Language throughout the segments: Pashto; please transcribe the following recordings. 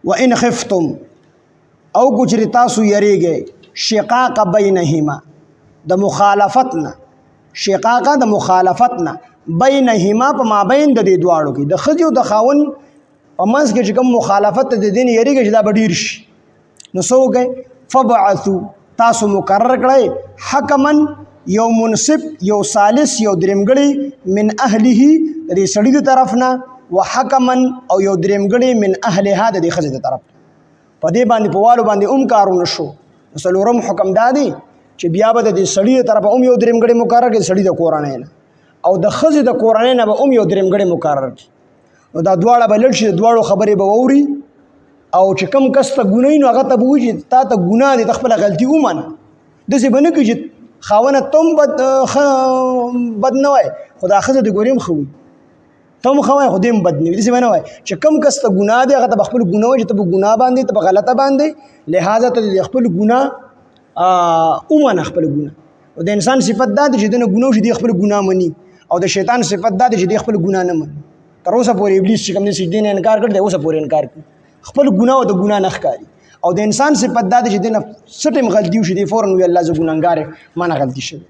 وان خفتم او کچری تاسو یریږئ شقاق بینهما د مخالفتنا، شقاق د مخالفتنا بینهما په مابین د دې دواړو کې د ښځې او د خاوند په منځ کې چې کوم مخالفت د دین یریږي چې دا به ډېر شي، نو څه وکړئ فبعثوا تاسو مقرر کړئ حکمن یو منصف یو ثالث یو درېمګړی من اهله د دې سړي د طرف نه وحکمن او یو درېمګړی من اهلها د دې ښځې د طرف په دې باندې په والو باندې کارونه شو. څلورم حکم دا دی چې بیا به د دې سړي د طرفه یو درېمګړی مقرر کړي، سړي د کورنۍ نه، او د ښځې د کورنۍ نه به یو درېمګړی مقرر کړي. نو دا دواړه به لړ شي، د دواړو خبرې به واوري، او چې کوم کس ته ګناه نو هغه ته به وایي چې تا ته ګناه دی، ته خپله غلطي ومنه. داسې به نه کوي چې خاونه ته هم بد نه وایي خو دا ښځه د ګورې هم ښه وي، ته هم ښه وایي خو دې هم بد نه وي. داسې به نه وایي چې کوم کس ته ګناه دی هغه ته به خپل ګناه وایي چې ته په ګناه باندې، ته په غلطه باندې، لہذا ته د خپل ګناه ومنه خپل ګناه. او د انسان صفت دا دی چې دنه ګناه وشي دی خپل ګناه مني، او د شیطان صفت دا دی چې دی خپل ګناه نه مني. تر اوسه پورې ابلیس چې کوم دی سجدې نه انکار کړ دی، اوسه پورې انکار کوي، خپل ګناه او د ګناه نه ښکاري. او د انسان صفت دا دی چې دنه څه ټیم غلطي وشي دی فوراً وي الله زه ګناهګار یم ما نه غلطي شوې.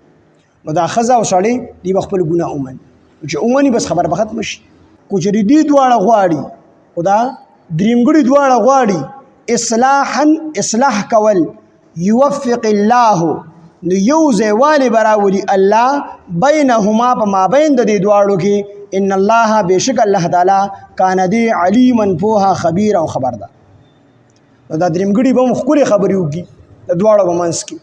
نو دا ښځه او سړی دی به خپل ګناه ومني، چې ومني بس خبره به ختمه شي. کو چې دې دواړه غواړي خو دا درېمګړي دواړه غواړي اصلاح کول یوفق الله نو یو ځای والی به راولي الله بینهما په مابین د دې دواړو کې ان الله بېشک الله تعالی کان دی علیما پوها خبیر او خبردار. نو دا درېمګړي به هم ښکلې خبرې وکړي د دواړو په منځ کې،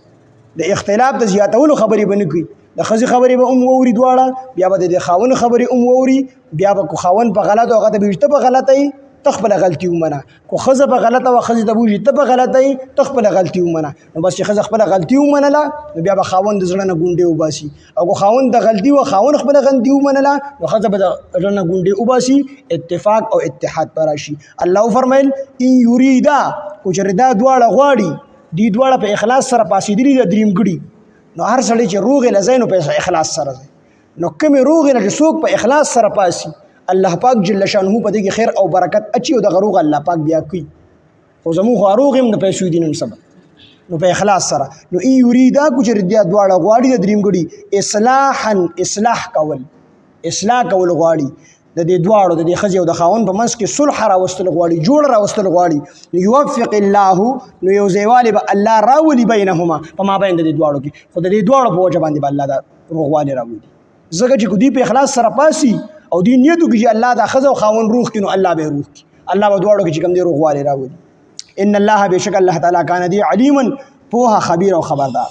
د اختلاف د زیاتولو خبرې به نه کوي، د ښځې خبرې به واوري دواړه، بیا به د خاوند خبرې واوري، بیا به کو خاوند په غلطه هغه ته به وایي ته په غلطه یې ته خپله غلطي ومنه، کو ښځه په غلطه وه ښځې ته به وایي ته په غلطه یې ته خپله غلطي ومنه. نو بس چې ښځه خپله غلطي ومنله نو بیا به خاوند د زړه نه ګونډې وباسي، او کو خاوند د غلطي وه خاوند خپله غلطي ومنله نو ښځه به د زړه نه ګونډې وباسي، اتفاق او اتحاد به راشي. الله وفرمیل ان یریدا کو چېرې دا دواړه غواړي، دې دواړه په اخلاص سره پاسېدلي د درېمګړي، نو هر سړی چې روغې له ځای نو په اخلاص سره ځي، نو کومې روغې نه چې څوک په اخلاص سره پاسي الله پاک جل شانه په دې کې خیر او برکت اچي، او دغه روغ الله پاک بیا کوي. خو زموږ خو روغ هم د پیسو دي نن سبا، نو په اخلاص سره. نو ان یریدا کو چې دواړه غواړي د درېمګړي اصلاح کول غواړي د دې دواړو د دې ښځې او د خاوند په منځ کې صلح راوستل غواړي، جوړ راوستل غواړي، یوفق الله نو یو ځایوالی به الله راولي بینهما په مابین د دې دواړو کې، خو د دې دواړو په وجه باندې به الله دا روغوالی راولي. ځکه چې دوی په اخلاص سره پاسي او دوی نیت وکړي چې الله دا ښځه او خاوند روغ کړي، نو الله به یې روغ کړي، الله به دواړو کې چې کوم دی روغوالی راولي. ان الله بېشک الله تعالی کان دی علیما پوها خبیر او خبردار.